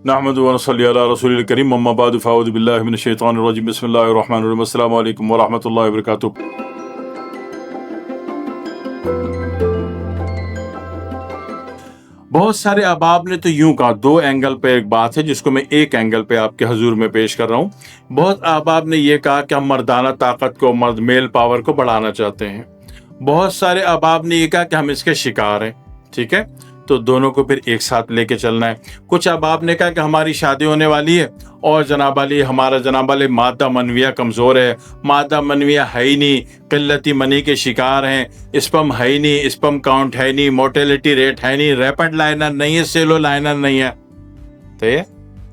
نحمد و نصلی علی رسول الکریم اما بعد فاعوذ باللہ من الشیطان الرجیم بسم اللہ الرحمن الرحیم السلام علیکم ورحمۃ اللہ وبرکاتہ۔ بہت سارے احباب نے تو یوں کہا، دو اینگل پہ ایک بات ہے جس کو میں ایک اینگل پہ آپ کے حضور میں پیش کر رہا ہوں۔ بہت احباب نے یہ کہا کہ ہم مردانہ طاقت کو، میل پاور کو بڑھانا چاہتے ہیں۔ بہت سارے احباب نے یہ کہا کہ ہم اس کے شکار ہیں، ٹھیک ہے، تو دونوں کو پھر ایک ساتھ لے کے چلنا ہے۔ کچھ احباب نے کہا کہ ہماری شادی ہونے والی ہے اور جناب علی ہمارا جناب علی مادہ منویہ کمزور ہے، مادہ منویہ ہے ہی نہیں، قلتی منی کے شکار ہیں، اسپم ہے ہی نہیں، اسپم کاؤنٹ ہے نہیں، موٹیلٹی ریٹ ہے نہیں، ریپڈ لائنر نہیں ہے، سیلو لائنر نہیں ہے، تو یہ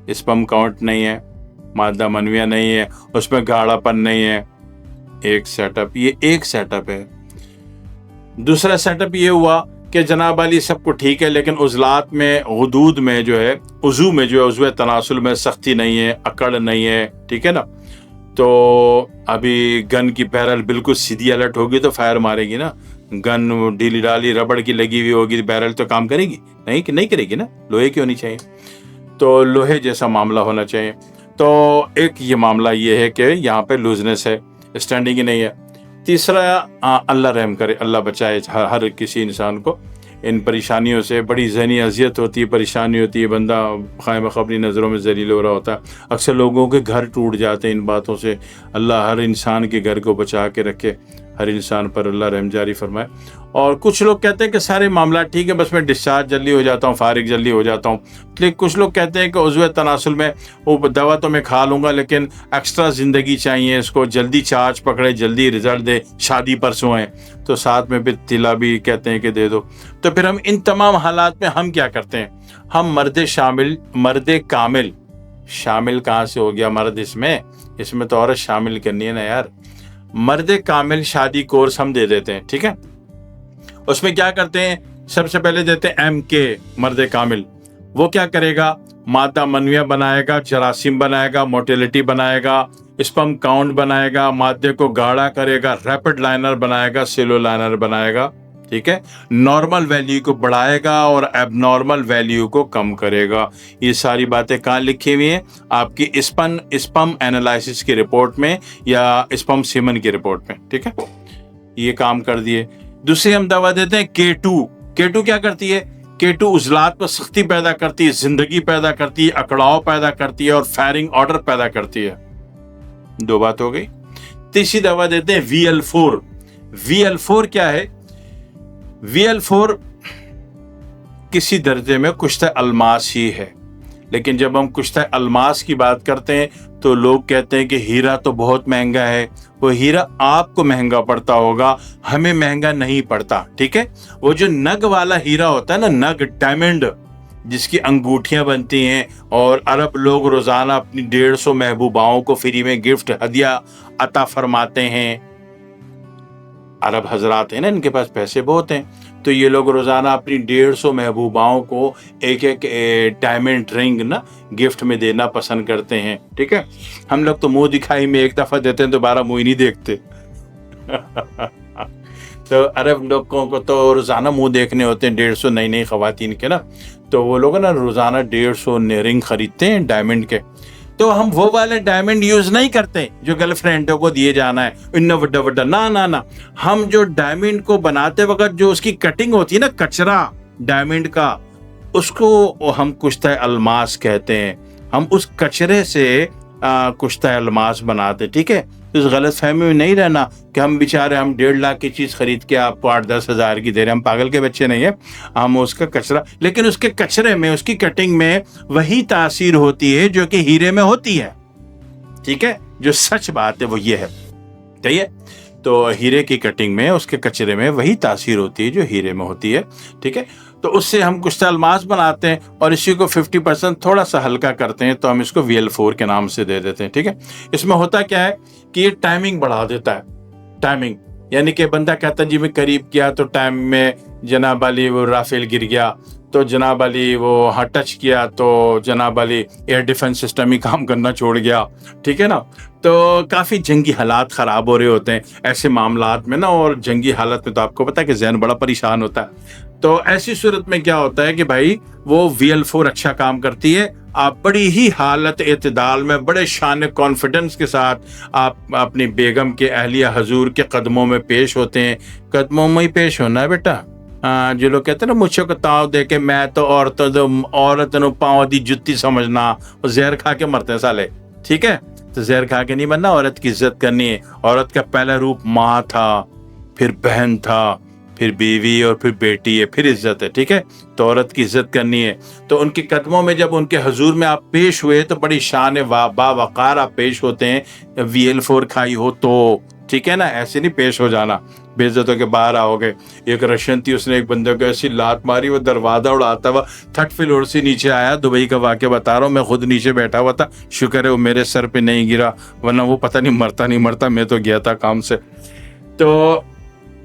اسپم کاؤنٹ نہیں ہے، مادہ منویہ نہیں ہے، اس میں گاڑھا پن نہیں ہے۔ ایک سیٹ اپ، یہ ایک سیٹ اپ ہے۔ دوسرا سیٹ اپ یہ ہوا کہ جناب علی سب کو ٹھیک ہے، لیکن عضلات میں، غدود میں جو ہے، عضو میں جو ہے، عضو تناسل میں سختی نہیں ہے، اکڑ نہیں ہے، ٹھیک ہے نا۔ تو ابھی گن کی بیرل بالکل سیدھی الٹ ہوگی تو فائر مارے گی نا، گن ڈھیلی ڈالی ربڑ کی لگی ہوئی ہوگی بیرل تو کام کرے گی نہیں کرے گی نا، لوہے کی ہونی چاہیے، تو لوہے جیسا معاملہ ہونا چاہیے۔ تو ایک یہ معاملہ یہ ہے کہ یہاں پہ لوزنس ہے، اسٹینڈنگ ہی نہیں ہے۔ تیسرا، اللہ رحم کرے، اللہ بچائے ہر کسی انسان کو ان پریشانیوں سے۔ بڑی ذہنی اذیت ہوتی ہے، پریشانی ہوتی ہے، بندہ خائم اپنی نظروں میں ذلیل ہو رہا ہوتا ہے۔ اکثر لوگوں کے گھر ٹوٹ جاتے ہیں ان باتوں سے۔ اللہ ہر انسان کے گھر کو بچا کے رکھے، ہر انسان پر اللہ رحم جاری فرمائے۔ اور کچھ لوگ کہتے ہیں کہ سارے معاملات ٹھیک ہے، بس میں ڈسچارج جلدی ہو جاتا ہوں، فارغ جلدی ہو جاتا ہوں۔ لیکن کچھ لوگ کہتے ہیں کہ عضو تناسل میں وہ دوا تو میں کھا لوں گا لیکن ایکسٹرا زندگی چاہیے اس کو، جلدی چارج پکڑے، جلدی رزلٹ دے، شادی پرسوں ہے تو ساتھ میں پھر تلا بھی کہتے ہیں کہ دے دو۔ تو پھر ہم ان تمام حالات میں ہم کیا کرتے ہیں؟ ہم مرد کامل، شامل کہاں سے ہو گیا مرد؟ اس میں تو عورت شامل کرنی ہے نا یار۔ مرد کامل شادی کورس ہم دے دیتے ہیں، ٹھیک ہے۔ اس میں کیا کرتے ہیں؟ سب سے پہلے دیتے ہیں ایم کے، مرد کامل۔ وہ کیا کرے گا؟ مادہ منویہ بنائے گا، جراثیم بنائے گا، موٹیلٹی بنائے گا، اسپم کاؤنٹ بنائے گا، مادے کو گاڑھا کرے گا، ریپڈ لائنر بنائے گا، سیلو لائنر بنائے گا، ٹھیک ہے۔ نارمل ویلیو کو بڑھائے گا اور ایب نارمل ویلیو کو کم کرے گا۔ یہ ساری باتیں کہاں لکھی ہوئی ہیں؟ آپ کی اسپم اینالائسس کی رپورٹ میں یا اسپم سیمن کی رپورٹ میں، ٹھیک ہے۔ یہ کام کر دیے۔ دوسری ہم دوا دیتے ہیں K2 کیا کرتی ہے؟ K2 عضلات پر سختی پیدا کرتی ہے، زندگی پیدا کرتی ہے، اکڑاؤ پیدا کرتی ہے اور فائرنگ آرڈر پیدا کرتی ہے۔ دو بات ہو گئی۔ تیسری دوا دیتے ہیں VL4 کیا ہے؟ VL4 کسی درجے میں کشتہ الماس ہی ہے، لیکن جب ہم کشتہ الماس کی بات کرتے ہیں تو لوگ کہتے ہیں کہ ہیرا تو بہت مہنگا ہے۔ وہ ہیرا آپ کو مہنگا پڑتا ہوگا، ہمیں مہنگا نہیں پڑتا، ٹھیک ہے۔ وہ جو نگ والا ہیرا ہوتا ہے نا، نگ ڈائمنڈ، جس کی انگوٹھیاں بنتی ہیں اور عرب لوگ روزانہ اپنی 150 محبوباؤں کو فری میں گفٹ ہدیہ عطا فرماتے ہیں۔ عرب حضرات ہیں نا، ان کے پاس پیسے بہت ہیں، تو یہ لوگ روزانہ اپنی 150 محبوباؤں کو ایک ڈائمنڈ رنگ نا گفٹ میں دینا پسند کرتے ہیں، ٹھیک ہے۔ ہم لوگ تو منہ دکھائی میں ایک دفعہ دیتے ہیں، دوبارہ منہ ہی نہیں دیکھتے۔ تو عرب لوگوں کو تو روزانہ منہ دیکھنے ہوتے ہیں 150 نئی خواتین کے نا، تو وہ لوگ نا روزانہ 150 رنگ خریدتے ہیں ڈائمنڈ کے۔ تو ہم وہ والے ڈائمنڈ یوز نہیں کرتے جو گرل فرینڈوں کو دیے جانا ہے، ان وڈا نا۔ ہم جو ڈائمنڈ کو بناتے وقت جو اس کی کٹنگ ہوتی ہے نا، کچرا ڈائمنڈ کا، اس کو ہم کشتہ الماس کہتے ہیں۔ ہم اس کچرے سے کشتہ الماس بناتے، ٹھیک ہے۔ اس غلط فہمی میں نہیں رہنا کہ ہم بیچارے 1.5 لاکھ کی چیز خرید کے آپ کو 8-10 ہزار کی دے رہے ہیں۔ ہم پاگل کے بچے نہیں ہیں، ہم اس کا کچرا، لیکن اس کے کچرے میں، اس کی کٹنگ میں وہی تاثیر ہوتی ہے جو کہ ہیرے میں ہوتی ہے، ٹھیک ہے۔ جو سچ بات ہے وہ یہ ہے، صحیح ہے۔ تو ہیرے کی کٹنگ میں، اس کے کچرے میں وہی تاثیر ہوتی ہے جو ہیرے میں ہوتی ہے، ٹھیک ہے۔ تو اس سے ہم کشتہ الماس بناتے ہیں اور اسی کو 50% تھوڑا سا ہلکا کرتے ہیں، تو ہم اس کو VL4 کے نام سے دے دیتے ہیں، ٹھیک ہے۔ اس میں ہوتا کیا ہے کہ یہ ٹائمنگ بڑھا دیتا ہے، ٹائمنگ، یعنی کہ بندہ کہتا ہے جی میں قریب کیا تو ٹائم میں جناب علی وہ رافیل گر گیا، تو جناب علی وہ ہاں ٹچ کیا تو جناب علی ایئر ڈیفنس سسٹم ہی کام کرنا چھوڑ گیا، ٹھیک ہے نا. تو کافی جنگی حالات خراب ہو رہے ہوتے ہیں ایسے معاملات میں نا، اور جنگی حالت میں تو آپ کو پتا ہے کہ ذہن بڑا پریشان ہوتا ہے. تو ایسی صورت میں کیا ہوتا ہے کہ بھائی وہ VL4 اچھا کام کرتی ہے. آپ بڑی ہی حالت اعتدال میں بڑے شان کانفیڈنس کے ساتھ آپ اپنی بیگم کے اہلیہ حضور کے قدموں میں پیش ہوتے ہیں. قدموں میں ہی پیش ہونا ہے بیٹا. جو لوگ کہتے ہیں نا مجھے کو تاؤ دے کے میں تو عورت نو پاؤں دی جتی سمجھنا، وہ زہر کھا کے مرتے ہیں سالے، ٹھیک ہے. تو زہر کھا کے نہیں مرنا، عورت کی عزت کرنی ہے. عورت کا پہلا روپ ماں تھا، پھر بہن تھا، پھر بیوی، اور پھر بیٹی ہے، پھر عزت ہے، ٹھیک ہے. تو عورت کی عزت کرنی ہے. تو ان کے قدموں میں جب ان کے حضور میں آپ پیش ہوئے تو بڑی شان با وقار آپ پیش ہوتے ہیں. VL4 کھائی ہو تو ٹھیک ہے نا، ایسے نہیں پیش ہو جانا بے عزتوں کے باہر آؤ گے. ایک رشین تھی، اس نے ایک بندے کو ایسی لات ماری وہ دروازہ اڑاتا ہوا 3rd فلور سے نیچے آیا. دبئی کا واقعہ بتا رہا ہوں، میں خود نیچے بیٹھا ہوا تھا، شکر ہے وہ میرے سر پہ نہیں گرا، ورنہ وہ پتہ نہیں مرتا میں تو گیا تھا کام سے. تو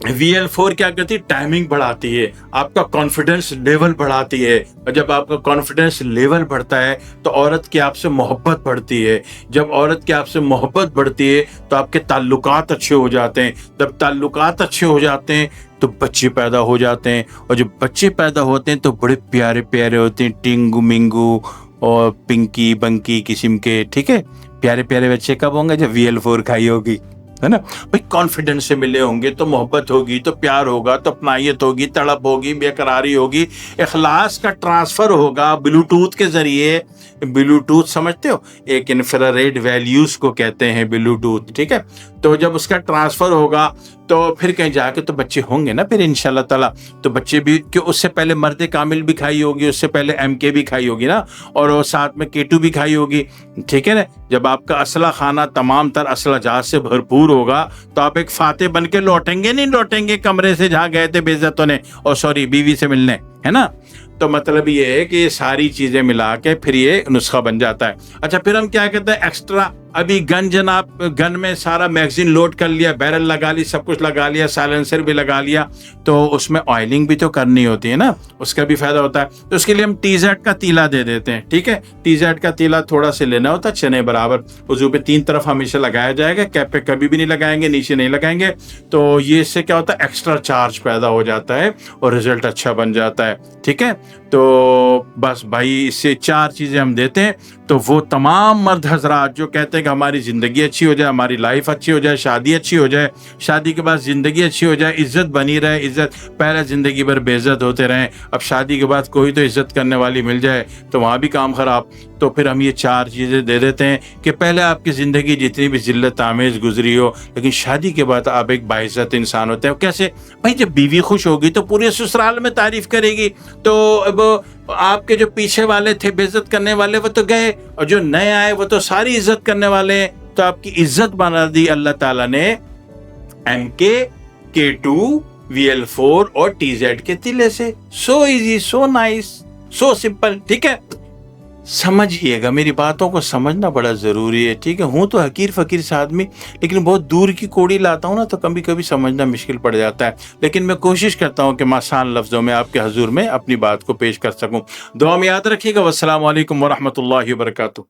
VL4 کیا کرتی ہے؟ ٹائمنگ بڑھاتی ہے، آپ کا کانفیڈنس لیول بڑھاتی ہے. اور جب آپ کا کانفیڈنس لیول بڑھتا ہے تو عورت کی آپ سے محبت بڑھتی ہے. جب عورت کی آپ سے محبت بڑھتی ہے تو آپ کے تعلقات اچھے ہو جاتے ہیں. جب تعلقات اچھے ہو جاتے ہیں تو بچے پیدا ہو جاتے ہیں، اور جب بچے پیدا ہوتے ہیں تو بڑے پیارے پیارے ہوتے ہیں، ٹنگو منگو اور پنکی بنکی قسم کے، ٹھیک ہے. پیارے پیارے بچے کب ہوں گے؟ جب VL4 کھائی ہوگی، ہے نا بھائی. کانفیڈنس سے ملے ہوں گے تو محبت ہوگی، تو پیار ہوگا، تو اپنائیت ہوگی، تڑپ ہوگی، بے قراری ہوگی، اخلاص کا ٹرانسفر ہوگا بلوٹوتھ کے ذریعے. بلوٹوتھ سمجھتے ہو؟ ایک انفراریڈ ویلیوز کو کہتے ہیں بلوٹوتھ، ٹھیک ہے. تو جب اس کا ٹرانسفر ہوگا تو پھر کہیں جا کے تو بچے ہوں گے نا پھر انشاءاللہ تعالیٰ. تو بچے بھی کہ اس سے پہلے مرد کامل بھی کھائی ہوگی، اس سے پہلے MK بھی کھائی ہوگی نا، اور وہ ساتھ میں K2 بھی کھائی ہوگی، ٹھیک ہے نا. جب آپ کا اسلحہ خانہ تمام تر اسلحہ جات سے بھرپور ہوگا تو آپ ایک فاتح بن کے لوٹیں گے کمرے سے جہاں گئے تھے بے عزتوں نے، اور سوری بیوی سے ملنے، ہے نا. تو مطلب یہ ہے کہ یہ ساری چیزیں ملا کے پھر یہ نسخہ بن جاتا ہے. اچھا پھر ہم کیا کہتے ہیں؟ ایکسٹرا. ابھی گن جناب، گن میں سارا میگزین لوڈ کر لیا، بیرل لگا لی، سب کچھ لگا لیا، سائلنسر بھی لگا لیا، تو اس میں آئلنگ بھی تو کرنی ہوتی ہے نا، اس کا بھی فائدہ ہوتا ہے. تو اس کے لیے ہم TZ کا تیلا دے دیتے ہیں، ٹھیک ہے. TZ کا تیلا تھوڑا سے لینا ہوتا ہے، چنے برابر. وضو پہ 3 طرف ہمیشہ لگایا جائے گا، کیپ پہ کبھی بھی نہیں لگائیں گے، نیچے نہیں لگائیں گے. تو یہ اس سے کیا ہوتا ہے؟ ایکسٹرا چارج پیدا ہو جاتا ہے اور رزلٹ اچھا بن جاتا ہے، ٹھیک ہے. تو بس بھائی اس سے 4 چیزیں ہم دیتے ہیں. تو وہ تمام مرد حضرات جو کہتے ہیں کہ ہماری زندگی اچھی ہو جائے، ہماری لائف اچھی ہو جائے، شادی اچھی ہو جائے، شادی کے بعد زندگی اچھی ہو جائے، عزت بنی رہے، عزت پہلے زندگی بھر بے عزت ہوتے رہیں، اب شادی کے بعد کوئی تو عزت کرنے والی مل جائے تو وہاں بھی کام خراب. تو پھر ہم یہ 4 چیزیں دے دیتے ہیں کہ پہلے آپ کی زندگی جتنی بھی ذلت آمیز گزری ہو، لیکن شادی کے بعد آپ ایک باعزت انسان ہوتے ہیں. کیسے بھائی؟ جب بیوی خوش ہوگی تو پورے سسرال میں تعریف کرے گی. تو اب آپ کے جو پیچھے والے تھے بے عزت کرنے والے وہ تو گئے، اور جو نئے آئے وہ تو ساری عزت کرنے والے ہیں. تو آپ کی عزت بنا دی اللہ تعالیٰ نے MK، K2، VL4 اور TZ کے تیلے سے. So easy, so nice, so simple, ٹھیک ہے. سمجھیے گا، میری باتوں کو سمجھنا بڑا ضروری ہے، ٹھیک ہے. ہوں تو حقیر فقیر سے آدمی، لیکن بہت دور کی کوڑی لاتا ہوں نا تو کبھی کبھی سمجھنا مشکل پڑ جاتا ہے. لیکن میں کوشش کرتا ہوں کہ میں آسان لفظوں میں آپ کے حضور میں اپنی بات کو پیش کر سکوں. دعا میں یاد رکھیے گا. والسلام علیکم ورحمۃ اللہ وبرکاتہ.